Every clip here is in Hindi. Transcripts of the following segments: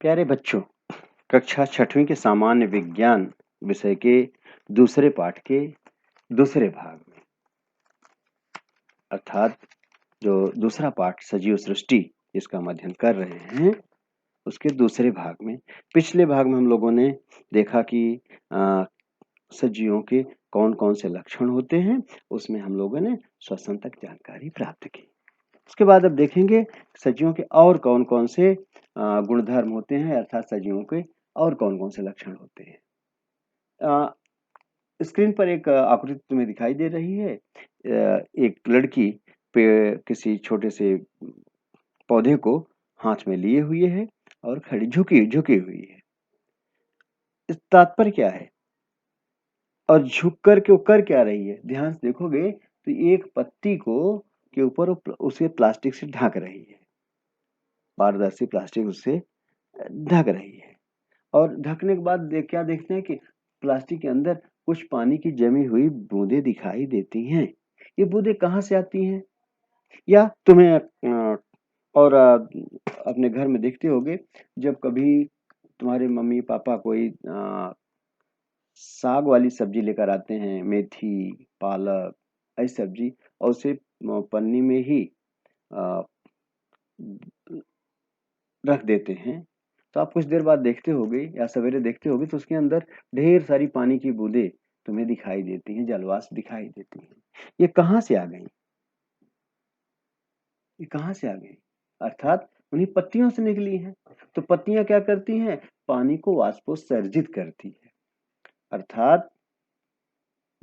प्यारे बच्चों, कक्षा छठवीं के सामान्य विज्ञान विषय के दूसरे पाठ के दूसरे भाग में अर्थात जो दूसरा पाठ सजीव सृष्टि जिसका हम अध्ययन कर रहे हैं उसके दूसरे भाग में पिछले भाग में हम लोगों ने देखा कि सजीवों के कौन कौन से लक्षण होते हैं। उसमें हम लोगों ने श्वसन तक जानकारी प्राप्त की। उसके बाद अब देखेंगे सजीवों के और कौन कौन से गुणधर्म होते हैं, अर्थात सजीवों के और कौन कौन से लक्षण होते हैं। स्क्रीन पर एक आकृति तुम्हें दिखाई दे रही है। एक लड़की किसी छोटे से पौधे को हाथ में लिए हुए है और खड़ी झुकी हुई है। इस तात्पर्य क्या है और झुक कर के वो कर क्या रही है? ध्यान से देखोगे तो एक पत्ती को के ऊपर उसे प्लास्टिक से ढक रही है, पारदर्शी प्लास्टिक उससे ढक रही है। और ढकने के बाद क्या देखते हैं कि प्लास्टिक के अंदर कुछ पानी की जमी हुई बूंदें दिखाई देती हैं। ये बूंदें कहाँ से आती हैं? या तुम्हें अपने घर में देखते होगे जब कभी तुम्हारे मम्मी पापा कोई साग वाली सब्जी लेकर आते हैं, मेथी, पालक, ऐसी सब्जी, और उसे पन्नी में ही रख देते हैं। तो आप कुछ देर बाद देखते होगे या सवेरे देखते होगे तो उसके अंदर ढेर सारी पानी की बूंदें तुम्हें दिखाई देती हैं, जलवाष्प दिखाई देती हैं। ये कहाँ से आ गई? ये कहाँ से आ गई? अर्थात उन्हीं पत्तियों से निकली हैं। तो पत्तियां क्या करती हैं? पानी को वाष्पोत्सर्जित करती है। अर्थात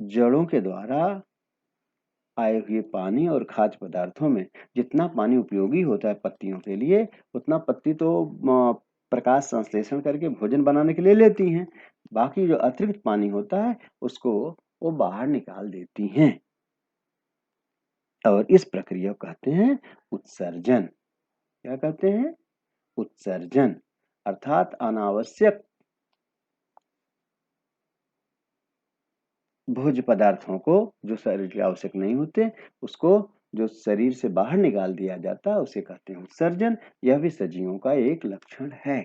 जड़ों के द्वारा आए हुए पानी और खाद्य पदार्थों में जितना पानी उपयोगी होता है पत्तियों के लिए, उतना पत्ती तो प्रकाश संश्लेषण करके भोजन बनाने के लिए लेती हैं। बाकी जो अतिरिक्त पानी होता है उसको वो बाहर निकाल देती हैं और इस प्रक्रिया को कहते हैं उत्सर्जन। क्या कहते हैं? उत्सर्जन। अर्थात अनावश्यक भोज्य पदार्थों को जो शरीर के आवश्यक नहीं होते उसको जो शरीर से बाहर निकाल दिया जाता है उसे कहते हैं उत्सर्जन। यह भी सजीवों का एक लक्षण है।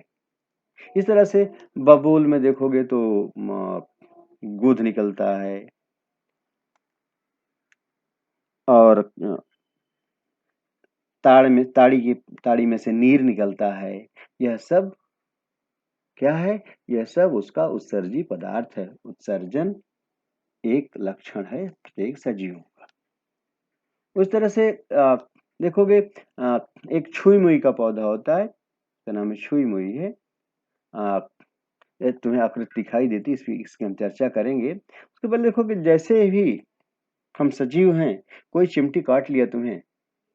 इस तरह से बबूल में देखोगे तो दूध निकलता है और ताड़ी में से नीर निकलता है। यह सब क्या है? यह सब उसका उत्सर्जी पदार्थ है। उत्सर्जन एक लक्षण है प्रत्येक सजीव का। उस तरह से देखोगे एक छुई मुई का पौधा होता है, इसका नाम है छुई मुई है। तुम्हें आकृति दिखाई देती है, इसकी हम चर्चा करेंगे। उसके बाद देखोगे जैसे भी हम सजीव हैं, कोई चिमटी काट लिया तुम्हें,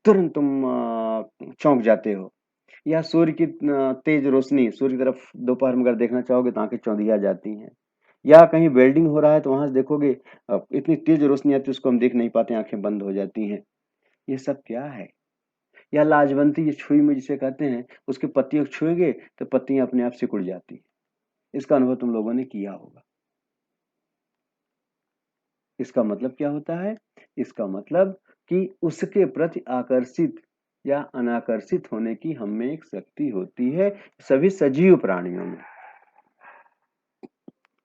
तुरंत तुम चौंक जाते हो। या सूर्य की तेज रोशनी, सूर्य की तरफ दोपहर में अगर देखना चाहोगे तो आंखें चौंधिया जाती हैं। या कहीं वेल्डिंग हो रहा है तो वहां से देखोगे इतनी तेज रोशनी आती है उसको हम देख नहीं पाते, आंखें बंद हो जाती हैं। ये सब क्या है? या लाजवंती, ये छुई में जिसे कहते हैं, उसकी पत्तियों को छुएंगे तो पत्तियां अपने आप सिकुड़ जाती हैं। इसका अनुभव तुम लोगों ने किया होगा। इसका मतलब क्या होता है? इसका मतलब कि उसके प्रति आकर्षित या अनाकर्षित होने की हमें एक शक्ति होती है सभी सजीव प्राणियों में।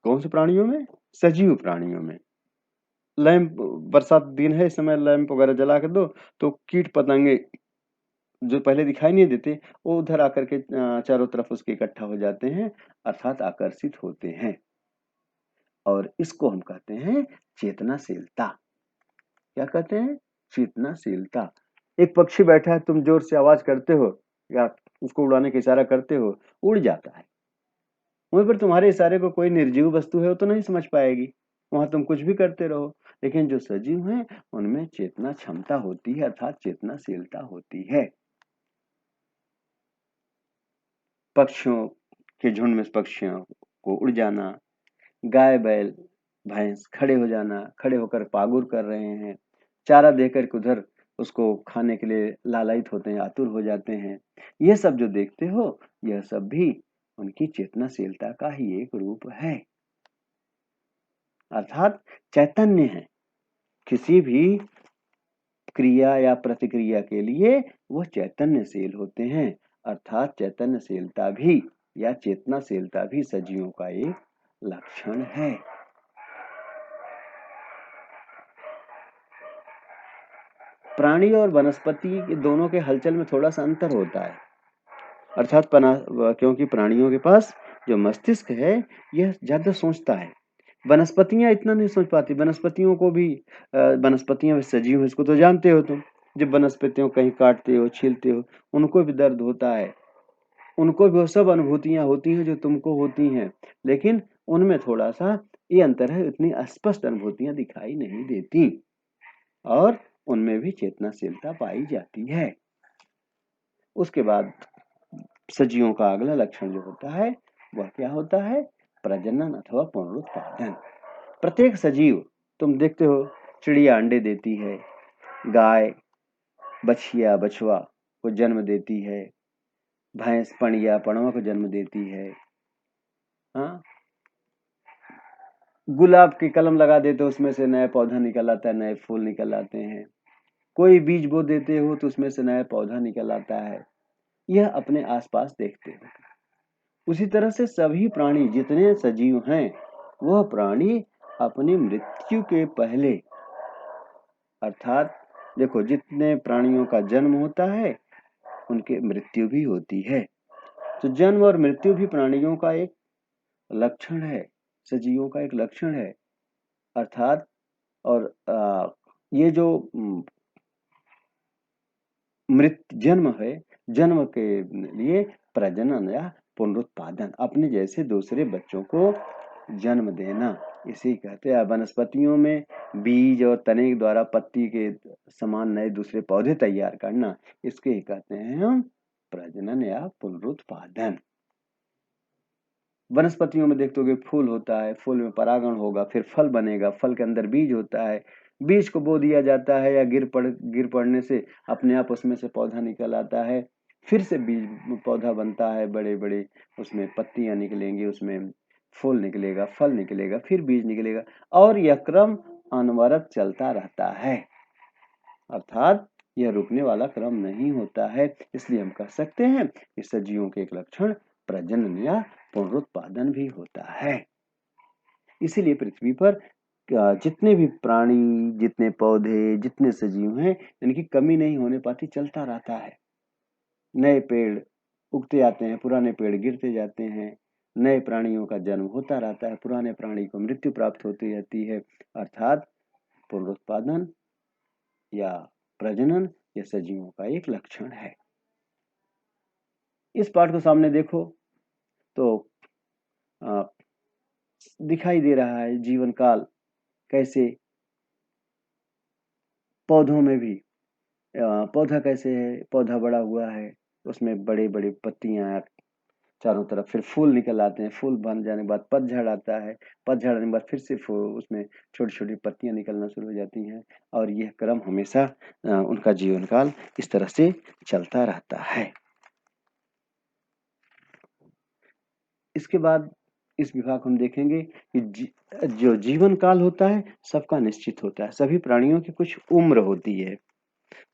कौन से प्राणियों में? सजीव प्राणियों में। लैंप, बरसात दिन है, इस समय लैंप वगैरह जला के दो तो कीट पतंगे जो पहले दिखाई नहीं देते वो उधर आकर के चारों तरफ उसके इकट्ठा हो जाते हैं, अर्थात आकर्षित होते हैं। और इसको हम कहते हैं चेतनाशीलता। क्या कहते हैं? चेतनाशीलता। एक पक्षी बैठा है, तुम जोर से आवाज करते हो या उसको उड़ाने का इशारा करते हो, उड़ जाता है। वहीं पर तुम्हारे इशारे को कोई निर्जीव वस्तु है वो तो नहीं समझ पाएगी, वहां तुम कुछ भी करते रहो। लेकिन जो सजीव हैं उनमें चेतना क्षमता होती है, अर्थात चेतनाशीलता होती है। पक्षियों के झुंड में पक्षियों को उड़ जाना, गाय बैल भैंस खड़े हो जाना, खड़े होकर पागुर कर रहे हैं, चारा देकर के उधर उसको खाने के लिए लालायित होते हैं, आतुर हो जाते हैं। ये सब जो देखते हो यह सब भी उनकी चेतनाशीलता का ही एक रूप है, अर्थात चैतन्य है। किसी भी क्रिया या प्रतिक्रिया के लिए वो चैतन्यशील होते हैं, अर्थात चैतन्यशीलता भी या चेतनाशीलता भी सजीवों का एक लक्षण है। प्राणी और वनस्पति के दोनों के हलचल में थोड़ा सा अंतर होता है, अर्थात क्योंकि प्राणियों के पास जो मस्तिष्क है यह ज्यादा सोचता है, वनस्पतियां इतना नहीं सोच पाती। वनस्पतियों को भी वनस्पतियां सजीव हैं, इसको तो जानते हो तुम। जब वनस्पतियों को कहीं काटते हो, छीलते हो, उनको भी दर्द होता है, उनको भी वो सब अनुभूतियां होती हैं जो तुमको होती हैं, लेकिन उनमें थोड़ा सा ये अंतर है, इतनी स्पष्ट अनुभूतियां दिखाई नहीं देती और उनमें भी चेतनाशीलता पाई जाती है। उसके बाद सजीवों का अगला लक्षण जो होता है वह क्या होता है? प्रजनन अथवा पुनरुत्पादन। प्रत्येक सजीव, तुम देखते हो, चिड़िया अंडे देती है, गाय बछिया बछवा को जन्म देती है, भैंस पणिया पड़वा को जन्म देती है। हाँ, गुलाब की कलम लगा देते हो, उसमें से नया पौधा निकल आता है, नए फूल निकल आते हैं। कोई बीज बो देते हो तो उसमें से नया पौधा निकल आता है। यह अपने आसपास देखते हो। उसी तरह से सभी प्राणी जितने सजीव हैं, वह प्राणी अपनी मृत्यु के पहले, अर्थात देखो, जितने प्राणियों का जन्म होता है उनकी मृत्यु भी होती है। तो जन्म और मृत्यु भी प्राणियों का एक लक्षण है, सजीवों का एक लक्षण है। अर्थात और ये जो जन्म है, जन्म के लिए प्रजनन या पुनरुत्पादन, अपने जैसे दूसरे बच्चों को जन्म देना, इसे कहते हैं। वनस्पतियों में बीज और तने द्वारा पत्ती के समान नए दूसरे पौधे तैयार करना, इसके ही कहते हैं हम प्रजनन या पुनरुत्पादन। वनस्पतियों में देखते होगे फूल होता है, फूल में परागण होगा, फिर फल बनेगा, फल के अंदर बीज होता है, बीज को बो दिया जाता है या गिर पड़ने से अपने आप उसमें से पौधा निकल आता है, फिर से बीज पौधा बनता है, बड़े बड़े उसमें पत्तियां निकलेंगी, उसमें फूल निकलेगा, फल निकलेगा, फिर बीज निकलेगा, और यह क्रम अनवरत चलता रहता है। अर्थात यह रुकने वाला क्रम नहीं होता है। इसलिए हम कह सकते हैं कि सजीवों के एक लक्षण प्रजनन या पुनरुत्पादन भी होता है। इसीलिए पृथ्वी पर जितने भी प्राणी, जितने पौधे, जितने सजीव हैं, इनकी कमी नहीं होने पाती, चलता रहता है। नए पेड़ उगते आते हैं, पुराने पेड़ गिरते जाते हैं, नए प्राणियों का जन्म होता रहता है, पुराने प्राणी को मृत्यु प्राप्त होती रहती है। अर्थात पुनरुत्पादन या प्रजनन ये सजीवों का एक लक्षण है। इस पाठ को सामने देखो तो दिखाई दे रहा है जीवन काल कैसे पौधों में भी, पौधा कैसे है, पौधा बड़ा हुआ है, उसमें बड़े बड़े पत्तियां चारों तरफ, फिर फूल निकल आते हैं, फूल बन जाने के बाद पतझड़ आता है, पतझड़ आने के बाद फिर से उसमें छोटी छोटी पत्तियां निकलना शुरू हो जाती हैं, और यह क्रम हमेशा उनका जीवन काल इस तरह से चलता रहता है। इसके बाद इस विभाग हम देखेंगे कि जो जीवन काल होता है सबका निश्चित होता है। सभी प्राणियों की कुछ उम्र होती है,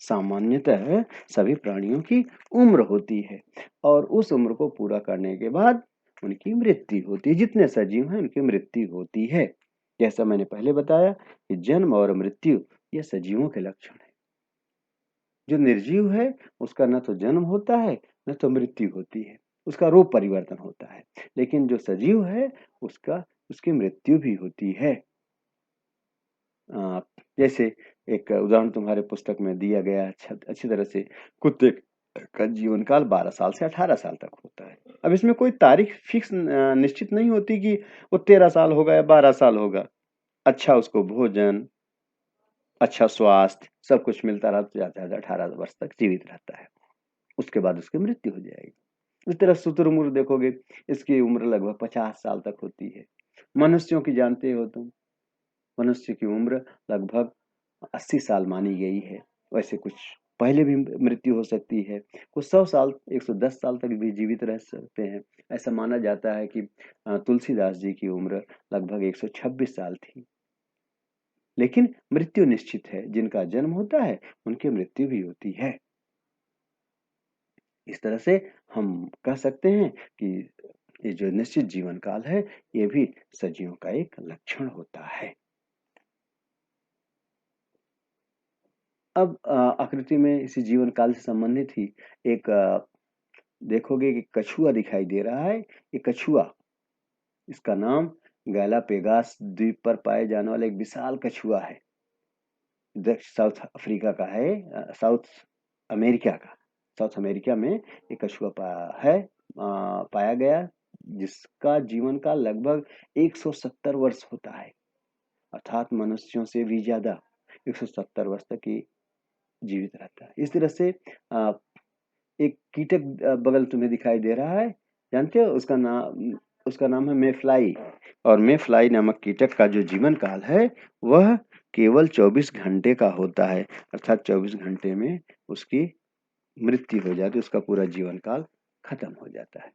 सामान्यतः सभी प्राणियों की उम्र होती है, और उस उम्र को पूरा करने के बाद उनकी मृत्यु होती है। जितने सजीव हैं उनकी मृत्यु होती है। जैसा मैंने पहले बताया कि जन्म और मृत्यु ये सजीवों के लक्षण है। जो निर्जीव है उसका न तो जन्म होता है न तो मृत्यु होती है, उसका रूप परिवर्तन होता है, लेकिन जो सजीव है उसकी मृत्यु भी होती है। जैसे एक उदाहरण तुम्हारे पुस्तक में दिया गया अच्छी तरह से, कुत्ते का जीवन काल 12 साल से 18 साल तक होता है। अब इसमें कोई तारीख फिक्स निश्चित नहीं होती कि वो 13 साल होगा या 12 साल होगा। अच्छा उसको भोजन, अच्छा स्वास्थ्य सब कुछ मिलता रहा तो ज्यादा से ज्यादा 18 वर्ष तक जीवित रहता है, उसके बाद उसकी मृत्यु हो जाएगी। इस तरह शुतुरमुर्ग देखोगे, इसकी उम्र लगभग 50 साल तक होती है। मनुष्यों की जानते हो तुम, मनुष्य की उम्र लगभग 80 साल मानी गई है। वैसे कुछ पहले भी मृत्यु हो सकती है, कुछ 100 साल 110 साल तक भी जीवित रह सकते हैं। ऐसा माना जाता है कि तुलसीदास जी की उम्र लगभग 126 साल थी। लेकिन मृत्यु निश्चित है, जिनका जन्म होता है उनकी मृत्यु भी होती है। इस तरह से हम कह सकते हैं कि ये जो निश्चित जीवन काल है, ये भी सजीवों का एक लक्षण होता है। अब आकृति में इसी जीवन काल से संबंधित ही एक देखोगे कि कछुआ दिखाई दे रहा है। ये कछुआ, इसका नाम गैलापेगोस द्वीप पर पाए जाने वाला एक विशाल कछुआ है। साउथ अफ्रीका का है, साउथ अमेरिका का। साउथ अमेरिका में ये कछुआ पाया गया, जिसका जीवन काल लगभग 170 वर्ष होता है, अर्थात मनुष्यों से भी ज्यादा 170 वर्ष तक ये जीवित रहता है। इस तरह से अ, एक कीटक बगल तुम्हें दिखाई दे रहा है, जानते हो उसका नाम है मेफ्लाई। और मेफ्लाई नामक कीटक का जो जीवन काल है वह केवल 24 घंटे का होता है, अर्थात 24 घंटे में उसकी मृत्यु हो जाती है, उसका पूरा जीवन काल खत्म हो जाता है।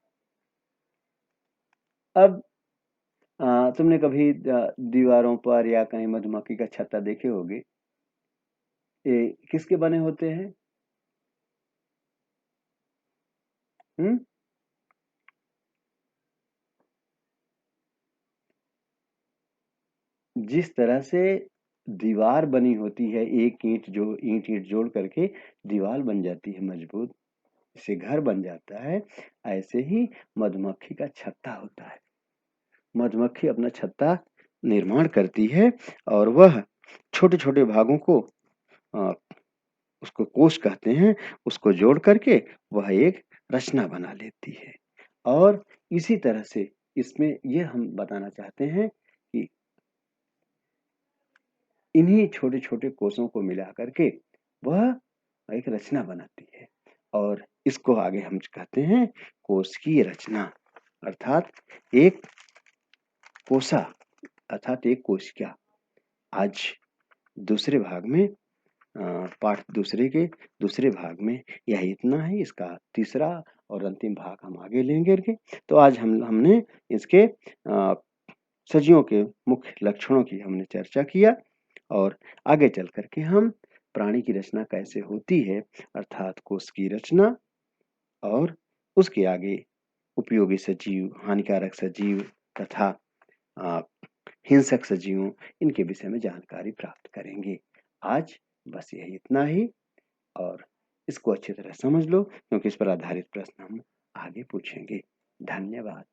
अब तुमने कभी दीवारों पर या कहीं मधुमक्खी का छत्ता देखे होंगे। ये किसके बने होते हैं? हम्म जिस तरह से दीवार बनी होती है, एक ईंट ईंट जोड़ करके दीवार बन जाती है मजबूत, इससे घर बन जाता है, ऐसे ही मधुमक्खी का छत्ता होता है। मधुमक्खी अपना छत्ता निर्माण करती है और वह छोटे छोटे भागों को, अ, उसको कोश कहते हैं, उसको जोड़ करके वह एक रचना बना लेती है। और इसी तरह से इसमें ये हम बताना चाहते हैं कि इन्हीं छोटे-छोटे कोषों को मिला करके वह एक रचना बनाती है, और इसको आगे हम कहते हैं कोशिकीय रचना, अर्थात एक कोशा, अर्थात एक कोशिका। आज दूसरे भाग में पाठ दूसरे के दूसरे भाग में यह इतना है। इसका तीसरा और अंतिम भाग हम आगे लेंगे। तो आज हमने इसके सजियों के मुख्य लक्षणों की हमने चर्चा किया, और आगे चल करके हम प्राणी की रचना कैसे होती है, अर्थात कोश की रचना, और उसके आगे उपयोगी सजीव, हानिकारक सजीव तथा अ, हिंसक सजीवों, इनके विषय में जानकारी प्राप्त करेंगे। आज बस यही इतना ही, और इसको अच्छी तरह समझ लो, क्योंकि इस पर आधारित प्रश्न हम आगे पूछेंगे। धन्यवाद।